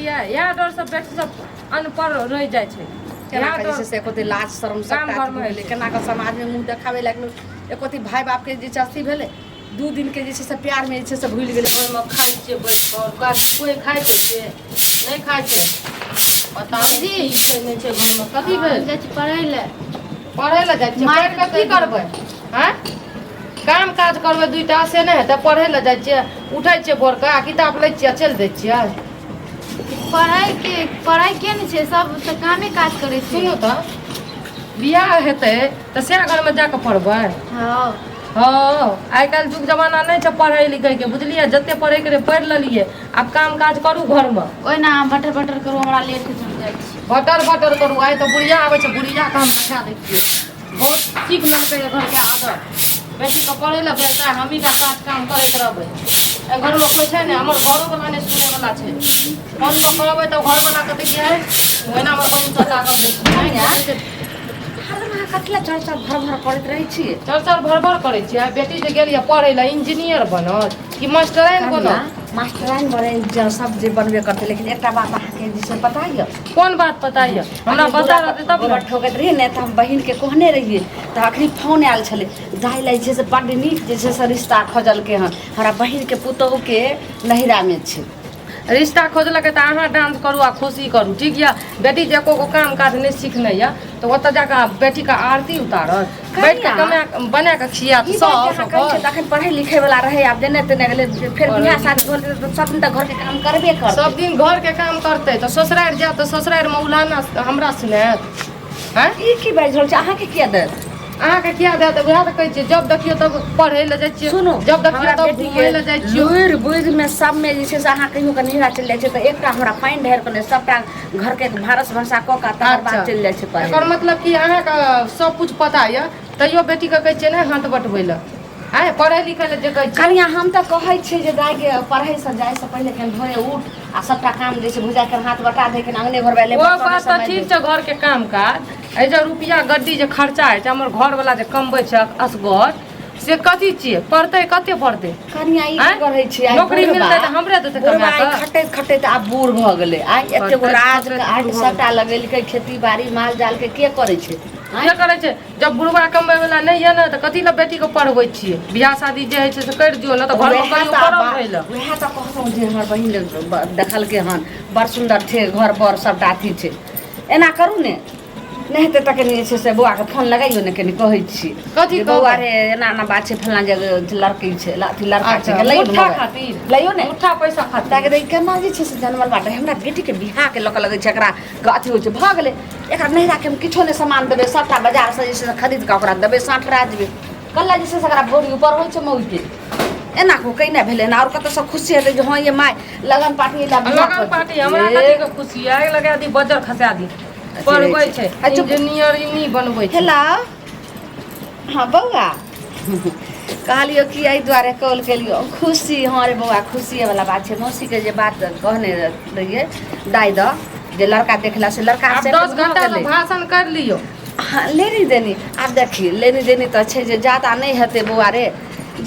बुझलियै इएह डर सब बेटी सब अनपढ़ रह जाइ छै केना करै से एकोती लाज शर्म सब काम में भेलै केना के समाज में मुंह देखावे लागलो एकोती भाई बाप के जे अथी भेलै 2 दिन के जे से प्यार में जे से भूल गेलै घर में खाइ छियै बैठ कर कोई खाइ छै नहीं खाइ छै पता नहीं छै नहीं छै घर में कथी भेल जाइ छी पढ़ै ले जाइ छी पढ़ के की करबै हैं काम काज करबै दुइटा से नहीं हेतै पढ़ै ले जाइ छियै उठै छियै भोर के आ किताब लै छियै चलि दै छियै पढ़ाई के नहीं छै सब त कामे काज करै छै सुनू तऽ बियाह हेतै तऽ से घर में जाके पढ़बै हां हाँ आइ काल्हि जुग जमाना नहीं छै पढ़ै लिखै के बुझलियै जते पढ़ै के पढ़ि लेलियै आब काम काज करू घर में ओइ ना बटर बटर करू हमरा लेट के चल जाइ छी बटर करू आइ तऽ बुढ़िया आबै छै बुढ़िया के हम बैठा दै छियै बहुत सीख लेलकै घर के आदत बेटी के पढ़ै ले बैठा हमही का काज काम करैत रहबै घर में कोई छै ने हमर घरो वाला नहीं सुने वाला छै फोन तो करबै तऽ घर वाला कहते कि है ओहिना हमर बहिन सब लागल छै कतला चर्चा भर करैत रहै छियै चर्चा भर करै छियै बेटी जे गेलियै पढ़ै ले इंजीनियर बनत कि मास्टराइन बनत मास्टराइन बने सब जे बनबे करते लेकिन एकटा बात अहाँके जे पता है कौन बात पता है हमरा बता रहते तब न ठोकैत रहिए ने तऽ हम बहिन के कहने रहिए तऽ अखनी फोन आयल छले जाय लै छै से बड्ड नीक जे छै से रिश्ता खोजल के हन हमरा बहिन के पुतोह के नहिरा में छै रिश्ता खोजलक तऽ अहाँ डांस करू आ खुशी करू ठीक यऽ बेटी जे एको काम काज नहीं सीखने यऽ तो ओतऽ जाके बेटी का आरती उतारत बैठ के कमा बना के खियात तखन पढ़े लिखे वाला रहे आब देने तेने गेले फिर बियाह शादी होल तो सब दिन तक घर के काम करबे कर सब दिन घर के काम करते तो ससुराल जात तो ससुराल में उलाना हमरा सुनैत हैं ई की बाजि रहल छै अहाँ के किया देत अहाँ के किया देत वएह तऽ कहै छियै जब देखियो तब पढ़ै ले जाइ छियै सुनो जब देखियो तब घुमै ले जाइ छियै लुइर बुइध में सब में जे छै से अहाँ कहियो के नहिरा चलि जाइ छै तऽ एकटा हमरा पानि ढार के ने सबटा घर के भारस भरसा क के तकर बाद चलि जाइ छै पढ़े एकर मतलब कि अहाँ के सब कुछ पता यऽ तैयो बेटी के कहै छियै ने हाथ बटबै ले आय पढ़ै लिखै ले जे कहै छियै कनिया हम तऽ कहै छियै जे दाइ के पढ़ै से जाइ से पहिले कनि भोरे उठ आ सबटा काम जे छै भुजा के हाथ बटा दे के अंगने घर वाले ओ बात तऽ ठीक छै घर के काम काज ए जे रुपया गड्डी जे खर्चा है हमर घर वाला जे कमबै छै असगर से कथी छियै पढ़तै कते पढ़तै कनिया ई करै छै नौकरी मिलतै तऽ हमरे देतै कमा के खटैत आब बूढ़ भ गेलै आइ एते गो राज काज सबटा लगेलकै खेती बाड़ी माल जाल के करै छै ये करे छै जब बुढ़वा कमबै वाला नहीं है ना तो कथी ला बेटी के पढ़बै छियै बियाह शादी जे है छै से कर दियो ना तो घर में कहियो करब रहैला वएह त कहलौ जे हमर बहिन देखलकै हन बड़ सुंदर छै घर पर सबटा अथी छै एना करू ने नहीं हेतै तऽ कनि छै से बौआ के फोन लगाइयो ने कनि कहै छी कथी बौआ रे एना एना बात छै फलना जगह लड़की छै अथी लड़का छै लइयो उठा खातिर लइयो ने उठा पैसा खातिर ताकि दै केना जे छै से जनमल बाटे हमरा बेटी के बियाह के लक लगै छै एकरा अथी होइ छै भ गेलै एकरा नहिरा के हम किछो ने सामान देबै सबटा बाजार से जे छै खरीद के ओकरा देबै साँठरा देबै कल्ला जे छै से एकरा भोरी ऊपर होइ छै मौज के एना को कहीं भेले ना और कत सब खुशी हेतै जे हां ये माय लगन पार्टी लगन पार्टी हमरा कथी के खुशी आइ लगा दी बजर खसा दी पढ़बै छै इंजीनियर इनी बनबै छै हेलो हां बौआ कहलियो कि एहि दुआरे कॉल केलियो खुशी हां रे बौआ खुशी वाला बात छै मौसी के जे बात कहने रहिए दाई द जे लड़का देखला से लड़का से 10 घंटा में भाषण कर लियो हां लेनी देनी आब देखी लेनी देनी तो छै जे ज्यादा नहीं हेतै बौआ रे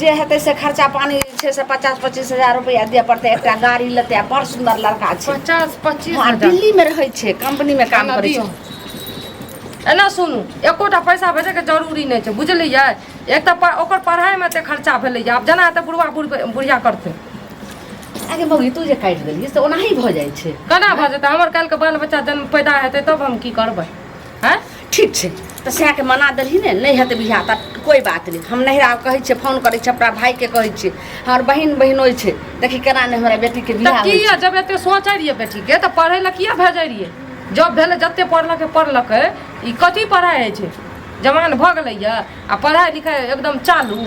जे हेतै से खर्चा पानी छै से 50-25 हजार रुपया दिए पड़तै एकटा गाड़ी लेतै बड़ सुंदर लड़का छै 50-25 हजार दिल्ली में रहै छै कंपनी में काम करै छै एना सुनू एकोटा पैसा भेजे के जरूरी नहीं छै बुझलियै एक त ओकर पढ़ाई में ते खर्चा भेलै आब जना त बुढ़वा बुढ़िया करतै आगे मौगी तू जे काटि देलियै से ओनाही भ जाइ छै केना भ जेतै हमर काल्हि के बाल बच्चा जन्म पैदा हेतै तब हम की करबै हैं ठीक छै तऽ सएह के मना देलही ने नहीं हेतै बियाह त कोई बात नहीं हम नहिरा कहै छियै फोन करै छियै अपना भाई के कहै छियै हमर बहिन बहिनोइ छै देखी केना ने हमरा बेटी के बियाह त किया जब एते सोचै रहियै बेटी के त पढ़ै ला किया भेजै रहियै जब भेले जते पढ़लकै ई कथी पढ़ाई है छै जवान भ गेलै आ पढ़ाई लिखाई एकदम चालू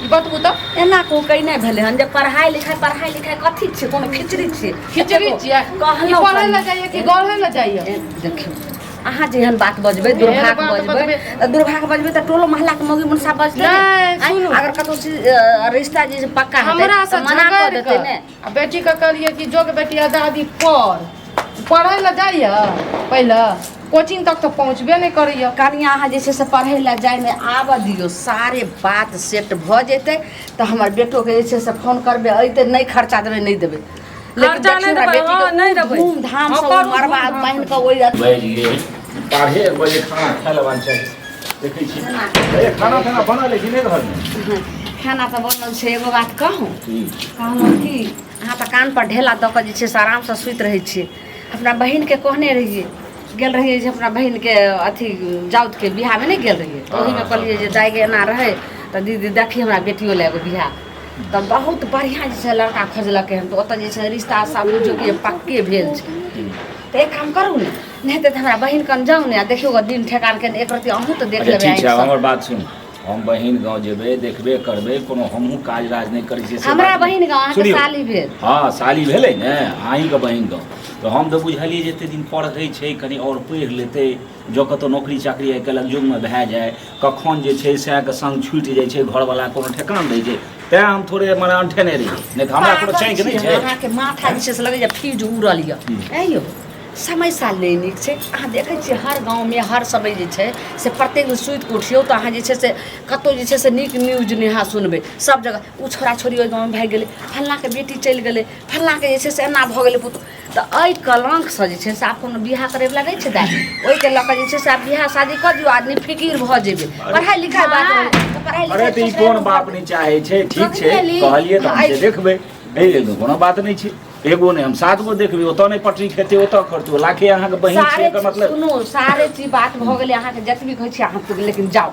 ई बतबू त एना को कहीं नहीं भेले हन जे पढ़ाई लिखाई कथी छै कोनो खिचड़ी छियै कहलौ पढ़ै ला जाइए कि गढ़ै ला जाइए देखियो अहाँ जेहन बात बजबै दुर्भाग बजबै त टोलो मोहल्ला के मौगी मुनसा बजतै अगर कतो रिश्ता जे पक्का हमरा से मना कर देतै ने आ बेटी के कहलिए कि जोग बेटी दादी पढ़ै ला जाइए पहिले कोचिंग तक तो पहुँचबे नहीं करैया कनिया अहाँ जे छै से पढ़ै ला जाय में आबऽ दियौ सारे बात सेट भ जेतै तऽ हमर बेटो के जे छै से फोन करबै अइते नहीं खर्चा देबै नहीं देबै लेकिन खर्चा नहीं देबै, हाँ, नहीं देबै। धूमधाम हाँ, से करू मरबा धूमधाम बांध से। के ओइ बजे 1:30 खाना खाए लेबाक चाही देखै छी खाना खाना बनल है कि नहीं घर में खाना तऽ बनल छै। एगो बात कहूँ की कहलहुँ कि अहाँ तऽ कान पर ढेला दऽ कऽ जे छै से आरामसँ सुति रहै छियै। अपना बहिनके कहने रहिए गेल रहिए जे अपना बहिनके अथी जाउतके बियाहमे नहीं गेल रहिए तऽ ओहीमे कहलिए जे दाइगे एना रहै तऽ दीदी देखी हमरा बेटियो ले एगो बियाह तऽ बहुत बढ़िआँ जे छै लड़का खोजलकै हन तऽ ओतऽ जे छै रिश्ता सब बुझियौ कि पक्के भेल छै। तऽ एक काम करू ने नहीं तऽ हमरा बहिन कन जाऊ ने आ देखियो दिन ठेकान के एक रति अहूँ तऽ देख अच्छा लेबै ठीक छै आँखि हमर सँ। बात सुन हम बहिन गाँव जेबै देखबे करबै कोनो हमहूँ काज राज नहीं करै छियै से हमरा बात नहीं। बहिन गाँव अहाँके सुनियौ, साली भेल हाँ साली भेलै ने अहीँके बहिन गाँव तऽ हम तऽ बुझलियै जे एतेक दिन पढ़ै छै कनि आओर पढ़ि लेतै जँ कतहु नौकरी चाकरी आइ काल्हि युगमे भए जाए कखन जे छै सएहके संग छुटि जाइ छै घरवला कोनो ठेकान दै छै तेँ हम थोड़े मने अंठेने रहियै नहीं तऽ हमरा कोनो चैंक नहीं छै। अहाँके माथा जे छै से लगैए फ्यूज उड़ल यऽ ऐ यौ समय साल नहीं नीक छै। अहाँ देखै छियै हर गाँवमे हर समय जे छै से प्रत्येक दिन सुति कऽ उठियौ तऽ अहाँ जे छै से कतहु जे छै से नीक न्यूज नहि अहाँ सुनबै। सब जगह ओ छोड़ा छोड़ी ओहि गाँवमे भागि गेलै फल्लाँके बेटी चलि गेलै फल्लाँके जे छै से एना भऽ गेलै पुतहु तऽ एहि कलङ्कसँ जे छै से आब कोनो बियाह करैवला नहि छै दाइ ओहिके लऽ कऽ जे छै से आब बियाह शादी कऽ दियौ आदमी फिकिर भऽ जेबै पढ़ाइ लिखाइ बात रहै तऽ पढ़ाइ अरे तऽ ई लिखाइ कोन बाप नहीं चाहै छै ठीक छै कहलियै तऽ हम से देखबै एहि कोनो बात नहीं छै एगो नहीं हम 7 गो देखबै ओतऽ नहीं पटरी खेतै ओतऽ करतै लाखे अहाँके बहिन छै सारे एकर मतलब सुनू सारे चीज बात भऽ गेलै अहाँके जतबी कहै छी अहाँ तऽ लेकिन जाउ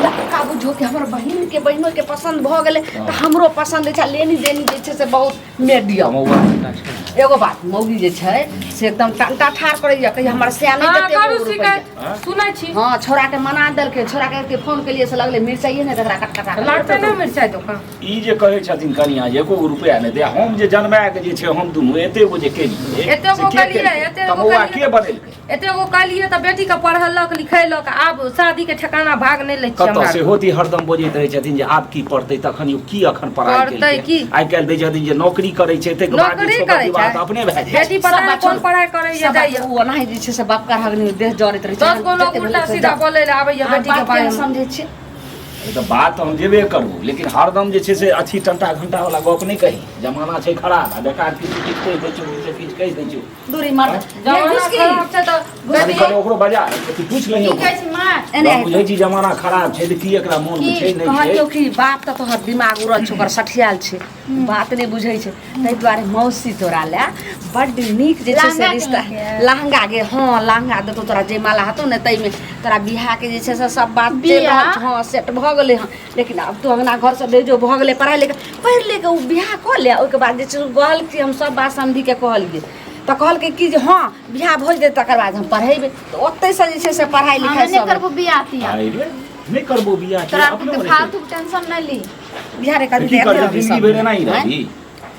लड़का बुझो कि हमर बहिनके बहिनोके पसन्द भऽ गेलै तऽ हमरो पसन्द छै लेनी देनी जे छै से बहुत मीडियम। एगो बात मौगी जे छै से एकदम टंटा ठार करैया कहिया हमर से नहीं हाँ, देते करू रुपैया शिकायत सुनै छी हाँ छोड़ा के मना देलकै छोड़ा के फोन केलिए से लगले मिर्चाइए ने तकरा कटकटा लड़ते नहीं मिर्चाई दुकान ई जे कहै छथिन कनिया जे एको रुपया नहि दे हम जे जन्माए के जे छै हम दुनू एते गो जे केलिए एते गो केलिए, एते गो तमुआ केलिए। के बनेलकै एते गो कहलिए तऽ बेटी के पढ़लक लिखेलक आब शादी के ठिकाना भाग नहीं लै छी कतऽ से हमरा होती हरदम बजैत रहै छथिन जे आब की पढ़तै तखन यौ की अखन पढ़ाई पढ़तै केलकै की? आइ काल्हि दै छथिन जे नौकरी करै छै ताहिके बाद नौकरी जे छै करै बात छै। अपने भए जाइ बेटी पढ़ाई सब कोन पढ़ाई करे सब जाइए ओ ओनाही जे छै से बाप का हगनी देह जड़ैत रहै 10 गो लोग उल्टा सीधा बोले ले आबै ये बेटी के बारे में समझै छियै छै तऽ बात हम जेबे करू लेकिन हरदम जे छै से अथी टंटा घंटा वाला गप नहि कही जमाना छै खराब आ बेकार किछु किछु कहि दै छियौ किछु किछु कहि दै छियौ दूरी मार जमाना खराब छै तऽ कनि कनि ओकरो बजा तू पूछ लही की कहै छी माँ एने हम बुझै छी जमाना खराब छै तऽ की एकरा मोन में छै नहि कहलियौ छै कि बाप तऽ तोहर दिमाग उड़ल छै ओकर सठियाल छै बात नहीं बुझै छै ताहि दुआरे मौसी तोरा ले बड्ड नीक जे छै से लहंगा रिश्ता किनलकै? लहंगा गे हाँ लहंगा देतौ तोरा जयमाला हेतौ ने ताहिमे तोरा बियाहके जे छै से सब बात चलि बियाह? रहल छै हाँ सेट भऽ गेलै हँ लेकिन आब तू अंगना घर से भेजो भऽ गेलै पढ़ाइ लिखाइ पढ़ि ले ओ बियाह कऽ ले ओहिके बाद जे छै से कहलकै हम सब बात समझिके कहलियै तऽ कहलकै कि जे हाँ बियाह भऽ जेतै तकर बाद हम पढ़ेबै तऽ ओतहिसँ जे छै से पढ़ाइ हमे लिखाइ नहीं सब करबो बियाह तिया आई रे नहीं करबो बियाह के तोरा अपने के फालतू के टेंशन नहीं ली बिहारे की कभी करबै जिंदगी भरि नहीं रही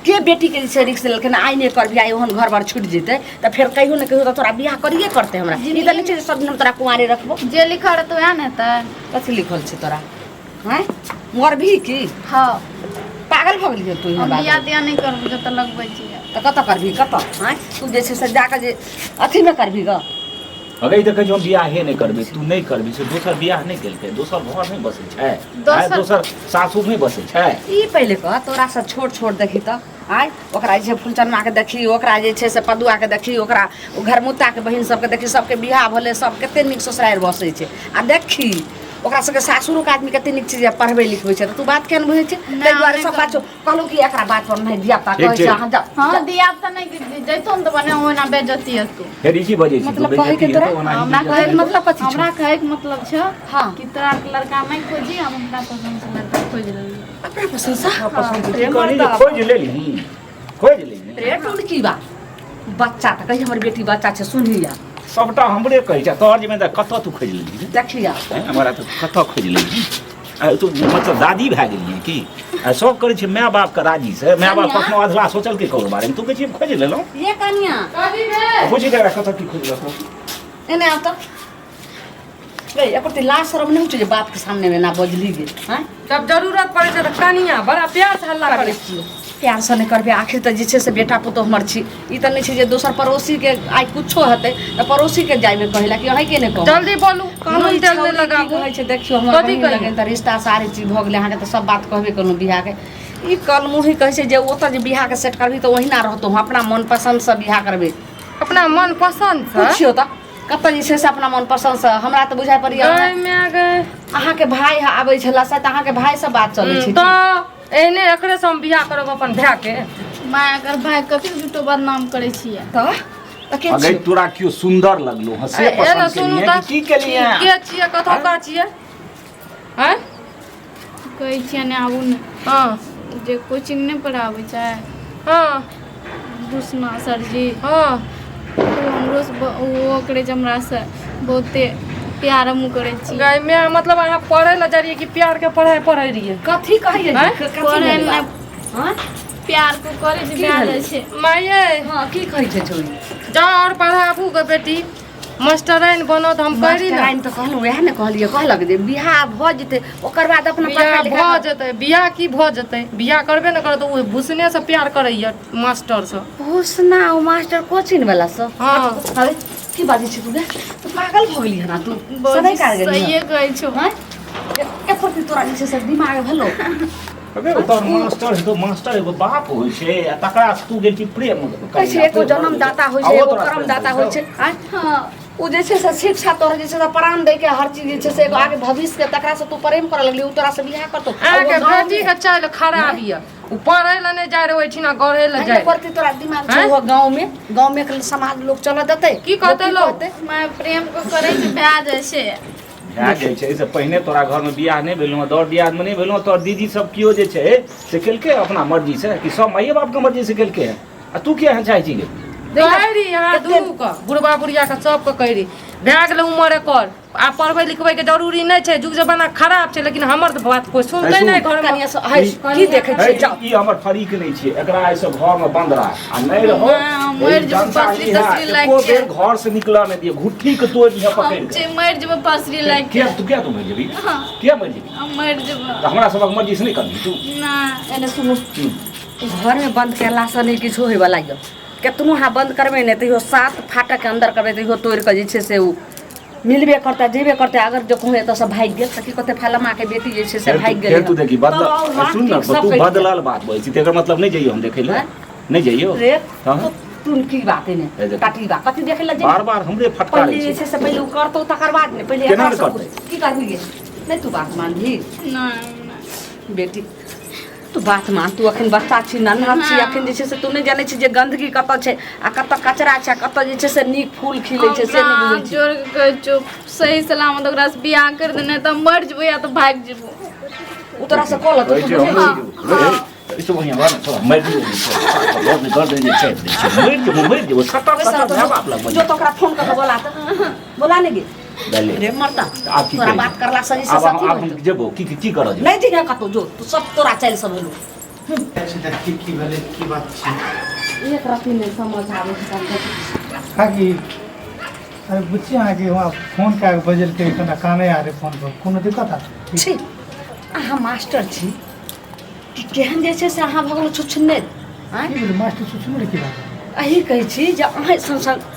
के बेटी के जे रिक्स लेलकै आइ नहीं कर बियाह ओहन घर बार छूट जेतै तऽ फेर कहियो ने कहियो तऽ तोरा बियाह करिए करतै हमरा ई तऽ नहीं छै जे सब दिन हम तोरा कुंवारे रखबो जे लिखल रहतो वएह ने तऽ कथी लिखल छै तोरा हैं मर भी की हाँ पागल भऽ गेलियै तू हम इहाँ बियाह बात तिया नहीं करबो जब तक लगबै छी तऽ कतऽ करबही कतऽ हैं तू जे छै से जाकऽ जे अथीमे करबही ग अगर देखै जो बियाहे नहीं करबे तू नहीं करबी से दोसर बियाह नहीं केलकै दोसर घर नहीं बसै छै दोसर- दोसर सासुर नहीं बसै छै ई पहिले कह तोरा से छोट छोट देखी तऽ आइ ओकरा जे छै फुलचन्ना के देखी ओकरा जे छै से पदुआ के देखी ओकरा घरमुत्ता के बहिन सबके देखी सबके बियाह भेलै सब कते नीक ससुरारि बसै छै आ देखी ओकरा सबके सासुरो के आदमी कते नीक चीज पढ़बै लिखबै छै तऽ तू बात केहन बुझै छै ताहि दुआरे सब बात कहलहुँ कि एकरा बात पर नहीं धिया पुता कहै छै अहाँ जाउ हाँ दिया तो नहीं जैतो तो बने ओना बेइज्जती हेतु फेर ई की बजै छी मतलब तू कहै के बेइज्जती तोरा? हेतौ ओना ही हमरा बेइज्जती कहै के हेतौ। मतलब कथी छौ? हमरा कहै के मतलब छ हाँ। कि तोरा के लड़का नहीं खोजी हम हमरा पसंद से लड़का खोज लेली अपना पसंद से पसंद की कहली जे खोज लेली खोज लेली रे टुनकी बा बच्चा तऽ कही हमर बेटी बच्चा छै सुनहिया सबटा हमरे कहै छै तोहर जिम्मेदार कतऽ तू खोज लेली देखिया हमारा तो कतऽ खोज लेली तू मतलब दादी भए गेलियै की सब करै छै माय बाप के राजी से माय बाप कनिया? कखनो अधला सोचल के ककरो बारे में तू कहै छी खोज लेलहुँ ये कनिया पूछी जरा कतऽ की खोज लेलहुँ एने आउ तऽ रे एकर लाज शरम नहीं होय जे बाप के सामने में ना बजली गे हैं जब जरूरत पड़े छै तऽ कनिया बड़ा प्यार से हल्ला करे छियै प्यार से नहीं करबे आखिर तऽ जे छै से बेटा पुतोह हमर छी ई तऽ नहीं छै जे दोसर पड़ोसी के आइ कुछो हेतै तऽ पड़ोसी के जाय में कहेला कि अहीं के नहीं कहू जल्दी बोलू कहलहुँ तेल नहीं लगाबू लगाबू कहै छै देखियो हमर कथी बहिन कहियै? लगन तऽ रिश्ता सारी चीज भऽ गेलै अहाँके तऽ सब बात कहबे कहलहुँ बियाह के ई कल मुही कहै छै जे ओतऽ जे बियाह के सेट करबी तऽ वही ना रहतो हम अपना मन पसंद से बियाह करबे अपना मन पसंद से पूछियो त कतऽ जे छै से अपना मन पसंद से हमरा तऽ बुझाइ पड़िय गई मैं गई अहाँ के भाई आबै छला से अहाँ के भाई से बात चलै छै तो एने एकरे से हम बियाह करब अपन भाई के माय अगर भाई कथी झूठो बदनाम करे छियै तऽ के अगर छै तोरा क्यों सुंदर लगलो हसे ए ना पसंद सुनू केलिए त कि की केलिए के छियै कथौ का छियै हैं कहै छियै ने आबू ने हां जे कोचिंग नहीं पढ़ाबै छै हां दुसना सरजी हां हमरो से ओकरे हमरा से बहुते प्यार हम करे छी गई मैं मतलब अहाँ पढ़े ला जा रही कि प्यार के पढ़ाई पढ़े रहिए कथी कहिए हैं? पढ़े कथी ने हां प्यार को करे जे की ब्याह भेलै? जाइ छै माये हां की कहै छै छोरी जा और पढ़ाबू गे बेटी मास्टराइन बनो त हम कहरी ना मास्टराइन तऽ कहलहुँ वएह ने कहलिए कहलक जे बियाह भऽ जेतै ओकर बाद अपना बियाह पढ़ाइ लिखाइ भऽ जेतै बियाह की भऽ जेतै बियाह करबे न करत ओ भूसने से प्यार करैया मास्टर से होसना ओ मास्टर कोचिंग वाला सब हाँ। अरे की बाजै छी तू गे तू पागल भऽ गेली हना तू सदै काज गेली सहिए कहै छौ हैं एपर तोरा जे छै से दिमाग भलो अबे तो मास्टर एगो बाप होइ छै आ तकरा से तू गेल की प्रेम कहै छै एगो जन्मदाता होइ छै एगो कर्मदाता होइ छै हैं हाँ ओ जे छै से शिक्षा तोरा जे छै से प्राण दै के हर चीज जे छै से एगो आगे भविष्य के तकरा से तू प्रेम करे लगली उ तोरा से बियाह करतो आके बेटी के चाल खराब या उ पढ़ै ला नहीं जाय रहे ओइठिना गढ़े ला जाय प्रति तोरा दिमाग छै वो गांव में के समाज लोग चल देतै की कहतै लोग माय प्रेम को करे छै ब्याह जाइ छै भए जाइ छै से पहिने तोरा घर में बियाह नहीं भेलौ दौड़ दियाद में नहीं भेलौ तोर दीदी सब कियो जे छै से केलकै अपना मर्जी से कि सब माइए बाप के मर्जी से केलकै आ तू किया चाहै छी गे कहरी यहाँ दुनू का बुढ़बा बुढ़िया का सबके कहरी भए गेलै उमर एकर आ पढ़बै लिखबै के जरूरी नहीं छै जुग जमाना खराब छै लेकिन हमर तऽ बात कोई सुनतै नहीं घर में कनिया से है की देखै है, छै जाओ ई हमर फरीक नहीं छै एकरा ऐसे घर में बंद रह आ नहीं रहो मर जब पसरी तसरी लाग एको के बेर घर से निकला नहीं दिए घुट्टी के तोड़ दिया पकड़ हम के जे मर जब पसरी लाग के क्या तू मर जेबी हाँ। क्या मर जेबी हम मर जब तो हमरा सबक मर्जी से नहीं करबी तू ना एने सुनु घर में बंद करला से नहीं किछो होय वाला यो केतनो हाँ बंद करबे ने तैयो 7 फाटक के अंदर करबे तैयो तोड़ के जे छै से उ मिलबे करता जेबे करते अगर जो कहूँ एतऽ से भाग गेल तऽ की कहते फलमा के बेटी जे छै से भाग गेल तू देखी बदल सुन ना तू बदलल बात बोलै छी तेकर मतलब नहीं जइयो हम देखै ले नहीं जइयो रे हाँ। तू की बात है ए ने देख। काटी बा कथी देखे ला बार बार हमरे फटकारे पहले जे छै छै से पहले उ करतो तकर बाद ने पहले केना एकरा करतै? सब की करबी गे नहीं तू बात मान भी ना बेटी तू बात मान तू अखन बच्चा छी नन्हा छी अखन जे छै से तू नहीं जानै छी जे गंदगी कतऽ छै आ कतऽ कचरा छै आ कतऽ जे छै से नीक फूल खिलै छै से नहीं बुझै छी जोर के चुप सही सलामत ओकरा से बियाह कर देने त मर जबो या त भाग जबो उ तोरा से कहल कहै तू छै बुझै हम छी इसो बढ़िया बात थोड़ा मर दियो कर दे छै मर दियो सटा सटा बाप लग जो तो ओकरा फोन कर बोला त बोला नहीं गे दले रे मरता आप की तोरा करी? बात करला सही से अब साथी आप हम जेबो की करो जे नहीं दिखा कतो जो तू सब तोरा चल सब हेलो की भेलै की बात छै एक रत्ती नहीं समझ आवे छै काकी अरे बुच्ची अहाँके वहाँ फोन कए कऽ बजेलकै कना काने आ रे फोन पर कोनो दिक्कत आ छी अहाँ मास्टर छी कि केहन जे छै से अहाँ भगलो छुछुन्ने आँय की भेलै मास्टर सुनू रे की बात अही कहै छी जे अहाँ संग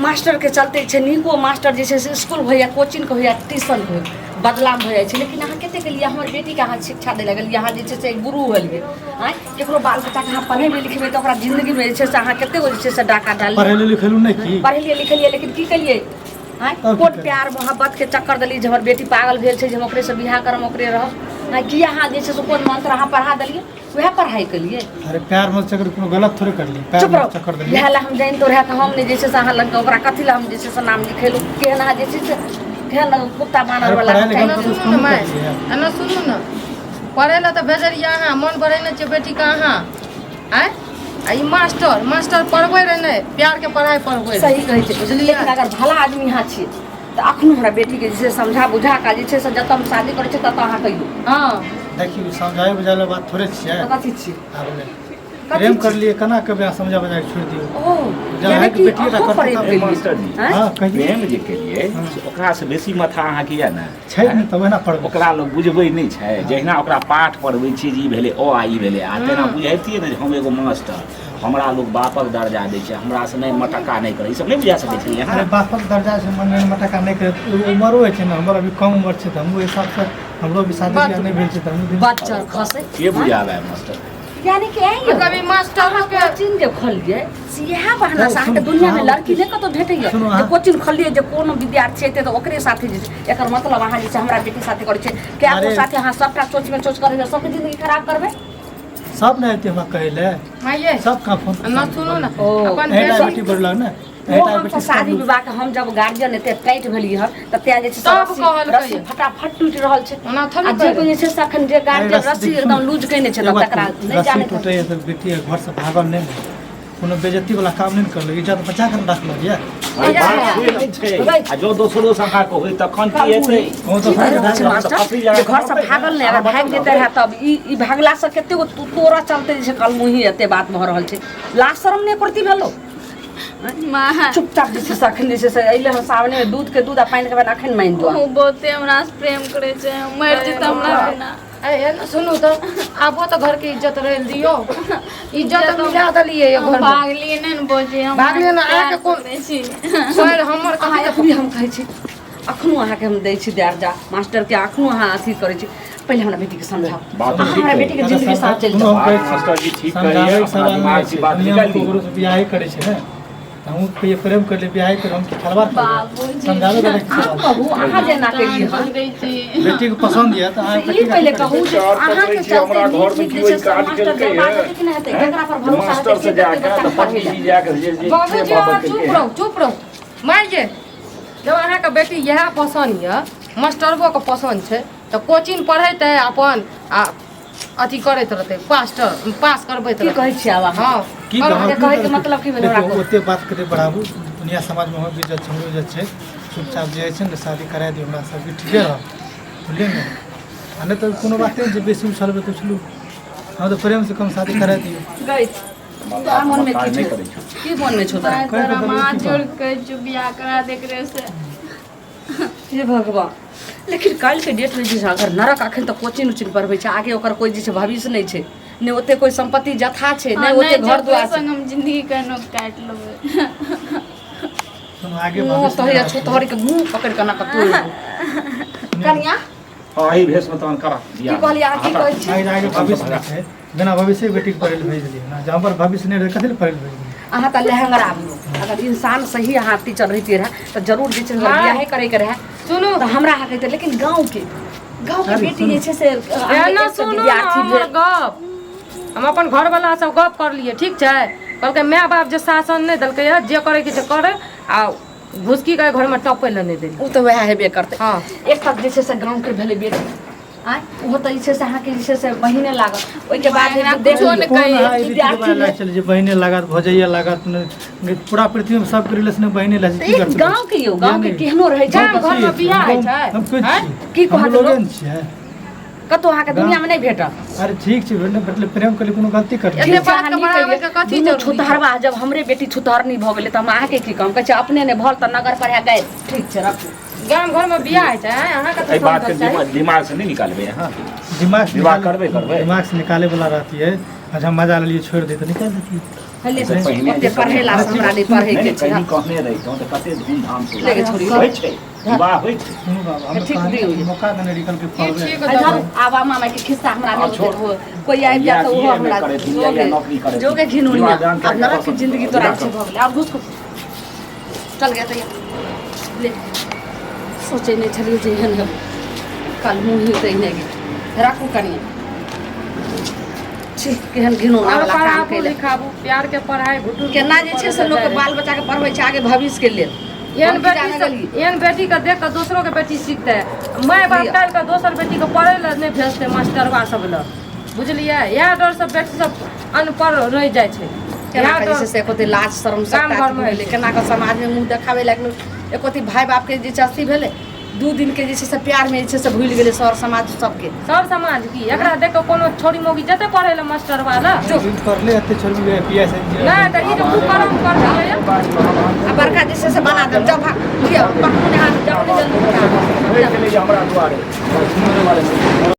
मास्टर के चलते छै नीको मास्टर जे छै से स्कूल होइया कोचिंग के होइया ट्यूशन के होइया बदलाव हो जाइ छै लेकिन अहाँ कते के लिए हमर बेटी के अहाँ शिक्षा दे लगल अहाँ जे छै से एक गुरु भेलिए आँय केकरो बाल बच्चा के अहाँ पढ़ेबै लिखेबै तऽ ओकरा जिंदगी में जे छै से अहाँ कते गो जे छै से डाका डालिए पढ़ेलू लिखेलू नहीं की पढ़लिए लिखलिए लेकिन की कलिए आँय और की कोट करियै? प्यार मोहब्बत के चक्कर देलिए जे हमर बेटी पागल भेल छै जे हम ओकरे से बियाह करम ओकरे रहब आँय की अहाँ जे छै से कोन मंत्र अहाँ पढ़ा देलिए वएह पढ़ाई केलिए अरे प्यार में चक्कर कोनो गलत थोड़े करली प्यार चुप में रहो चक्कर देली इएह ला हम जानि तो रहे तऽ हम नहि जे छै से अहाँ लग ओकरा कथी ला हम जे छै से नाम लिखेलहुँ केहन अहाँ जे छै से केहन कुत्ता बानर अरे वाला पढ़ाई लिखाई एना तो सुनू न माय करलियै। एना सुनू न पढ़े ला तऽ भेजलियै अहाँ मन बढ़ेने छियै बेटी के अहाँ आँय आ ई मास्टर पढ़बै रहे नहि प्यार के पढ़ाई पढ़बै रहे सही कहै छै बुझलियै लेकिन अगर भला आदमी अहाँ छियै तऽ अखनो हमरा बेटी के जे छै से समझा बुझा कऽ जे छै से जतऽ हम शादी करै छियै ततऽ अहाँ कहियौ हाँ देखियो समझाए बुझाए बात थोड़े छियै तऽ कथी छियै आब नहि प्रेम करलियै केना कभी अहाँ समझा बुझा के छोड़ि दियौ ओ जब यानी अहाँके कि बेटी अहाँ रखत प्रेम तब केलियै मास्टर जी आँय? हाँ कहिए प्रेम जे केलिए से ओकरा से बेसी माथा अहाँ किया ने छै ने तब एना पढ़बै ओकरा लोग बुझबै नहीं छै जहिना ओकरा पाठ पढ़बै छियै जे ई भेलै अ आ ई भेलै आ तेना बुझाइतियै ने जे हम एगो मास्टर हमरा लोग बापक दर्जा दै छै हमरा से नहीं मटक्का नहीं करे ई सब नहीं बुझा सकै छलियै अरे अहाँ बापक दर्जा से मन में मटका नहीं करे उमरो है छै ना हमर अभी कम उम्र छै तऽ हमहूँ हिसाब से हमरो भी शादी बात- बियाह नहीं भेल छै त हम बच्चा खसे के बुझावे है मास्टर यानी कि आई मतलब ई मास्टर के कोचिंग जे खोलिए से इएह बहाना से अहाँके सुनू, दुनिया में अहाँ- लड़की नहि कतौ भेटैया सुनू, जे अहाँ- कोचिंग खोलिए जे कोनो विद्यार्थी एतै तऽ ओकरे साथे जे छै एकर मतलब अहाँ जे छै हमरा बेटी साथे करै छै क्या को अरे- साथे अहाँ सबटा सोच में सोच करबै सबके जिंदगी खराब करबै सब नहीं आते हमरा कहे ले माइये सब का फोन न सुनू ना ओ, अपन एटा बेटी बेटी बढ़लक ना वो हम सब शादी विवाह के हम जब गार्जियन एते टाइट भेलिए हर त त्या जे छै सब रस्सी कहलकै रस्सी फटाफट टूटि रहल छै ओना थोड़ी आ जे कहै को जे छै से अखन जे गार्जियन रस्सी एकदम लूज कइने छै त तकरा नहीं जाने रस्सी टूटे त बेटी घर से भागल नहीं कोनो बेइज्जती वाला काम नहीं करल इज्जत बचा कर रखल ये बात से नहीं छै आ जो दोसरो संघा को होई तखन की हेतै ओ तो अरे भाग छै मास्टर जे घर से भागल नहीं अगर भाग जेते रहे तब ई भागला से कते गो तोरा चलते जे छै कल मुही एते बात भ रहल छै लाज शरम नहीं करती भेलो माँ चुपचाप जे छै से अखन जे छै से अइले हम सामने में दूध के दूध आ पानी के बाद अखन मान दो वो बहुते हमरा से प्रेम करे छै मर जेत हमरा बिना ए न सुनू तो आबो तो घर के इज्जत रह दियो इज्जत मिला दलिए ये घर में भागलिए नहीं न बोझे हम भागलिए न, आके कोन- छी सर हमर अहाँ अखनी हम कहै छी अखनो अहाँके हम दै छी दर्जा मास्टर के अखनो अहाँ अथी करै छी पहिले हमरा बेटी के समझाओ बात अहाँ ठीक हमरा है। बेटी के जिंदगी साथ चलि सुनो, जाओ हम कहै छी, मास्टर जी ठीक समझाबै कहैए के सवाल अपना नहीं दिमाग से छै बात दुनिया निकाल में दी ककरो से बियाह करे छै ने हम पे प्रेम कर ले बियाह कर हम की खलवार बाबूजी। समझावे के अहाँ कहू अहाँ जेना केलिए हन बेटी के पसंद ये त अहाँ ई पहिले कहू जे चार अहाँ के पकड़ै छी, हमरा चलते घर में नीक की नीक जे ओइ छै काज मास्टर केलकै जवाब है? देतै कि नहीं हेतै जकरा पर भरोसा मास्टर हेतै से से जाके बच्चा तो पढ़ै पंडित ले जी जाके जे बाबूजी बाबा अहाँ के चुप रहो माइये जब अहाँके बेटी इएह पसंद यऽ मास्टरबो के पसंद छै तऽ कोचिंग पढ़ैते अपन आ अथी करैत रहतै पास करबैत की कहै छी आब अहाँ हाँ की और कहब, अहाँके कहै के मतलब की भेल हमरा देखियौ, कहू ओते बात करे बढ़ाबू दुनिया समाज में हो भी इज्जत हमरो इज्जत छै चुपचाप जे छै ने शादी करा दियो हमरा सब ठीके रह बुझलिए ने आ नहीं तो कोनो बात नहीं जे बेसी उछलबे तो उछलू हम तो प्रेम से कम शादी करा दियो गई तोरा मन में काज की नहीं छै करै छै की मन में छौ तोरा तेरा माँ छोड़ के जो बियाह करा दे करे से हे भगवान लेकिन काल्हि के डेट में जे छै अगर नरक अखन तक कोचिंग उचिंग पढ़बै छै आगे ओकर कोई जे छै भविष्य नहीं छै ने ओते कोई संपत्ति जथा छै ने ओते घर दुआर छै संग हम जिंदगी करनो काट लेबै सुनो आगे मुंह भविष्य तोहरे में छो तोहरे के मुंह पकड़ के ना कतौ कन्या हां एही भेष में तहन करा की कहली अहाँ की कहै छी आगे भविष्य नहीं छै बिना भविष्य बेटी के पढ़े ले भेज दियो ना जहाँ पर भविष्य नहीं रहे कथि ले पढ़े ले भेज दियो अहाँ त लहंगरा अगर इंसान सही अहाँ टीचर रहिते रहे तो जरूर जे छै बियाह करे के रहे सुनू तो हमरा अहाँ कहते लेकिन गांव के बेटी जे छै से ए न सुनू ना हमर गप हम अपन घरवाला सब गप कर लिए ठीक छै कहलकै माय बाप जे शासन नहीं देलकै है जे करे के छै करे आ घुसकी के घर में टपै ले नहीं देली उ तो वह हेबे करते हाँ एक तक जे छै से गांव के भेले बेटी आय वो तो जे छै से अहाँ के जे छै से महीने लागत ओइ के बाद मायरा देख कुछो लियो। नहीं कही, कौन है विद्यार्थी रीति रिवाज चल जे बहिने लागत भौजैया लागत पूरा पृथ्वी में सब के रिलेशन बहिने लागत की एक करते गांव के यो गांव के केहनो रहे छै गाम घर में बियाह होइ छै हम कुछ हैं? की कहत लोग? लोगन छियै कतो अहाँ के दुनिया में नहीं भेटत अरे ठीक छै मतलब प्रेम कर कोनो गलती कर एते बात के बढ़ावे के कथी दुनू जरूरी छै? छुतहरवा जब हमरे बेटी छुतहरनी भ गेलै त हम अहाँ के की कहम कहै छै अपने ने भल त नगर पर गए ठीक छै रखू गाम घर में बियाह होइ छै अहाँ के एहि तो बात के समझ चाहिए दिमाग से नहीं निकालबे हां दिमाग से विवाह निकाले- करबे। दिमाग से निकाले वाला रहती है अच्छा मजा ले लिए छोड़ दे तो निकाल देती पहले से पहिने ओते पढ़ेला से हमरा नहीं पढ़े के छै कहीं कहने रहितौ त कते धूमधाम से लेके छोड़ी। होइ छै विवाह होइ छै सुनो बाबा हम ठीक भी होई। मौका देने निकल के पढ़ ले ठीक हजार है आवा मामा के खिस्सा हमरा हाँ, नहीं छोड़। हो कोई आबि जा तो वो हमरा करे, दुनिया या नौकरी करे। जोगे घिनुनिया विवाह दान अब करे, नरक की पसंद जिंदगी करे, तो विवाह अच्छे करे। भ गेलै अब घुस चल गया तो ले सोचे नहीं छलिए जे एहन हो कल मुंह ही तै नहीं गेल राखू कनिए छी केहन घिनौना और वाला काम पढ़ाबू कैले लिखाबू प्यार के पढ़ाई भुटू केना जे छै से लोग के बाल बच्चा के पढ़बै छै आगे भविष्य के लेल एहन हम की बेटी जाने सब गेलियै। एहन बेटी के देख के दोसरो के बेटी सीखते माय बाप काल्हि के दोसर बेटी के पढ़े ला नहीं भेजते मास्टरवा सब लग बुझलियै इएह डर सब बेटी सब अनपढ़ रह जाइ छै केना इएह के डर जे छै एकोती लाज शरम गाम सबटा घरमे भेलै केना के समाज में मुंह देखावे लागलो एकोती भाई बाप के जे छै अथी भेलै 2 दिन के जे छै से प्यार में जे छै से भूल गेलै सर समाज सबके सब समाज की एकरा देख के कोनो छोरी मोगी जते पढ़े ला मास्टरवा ला कर ले अते छोड़ भी पीएस नहीं तो ई तो कुकरम कर देबै आ बड़का जे छै से बना देब जब लिया पकड़ू ने हाथ जब जल्दी हमरा दुआरे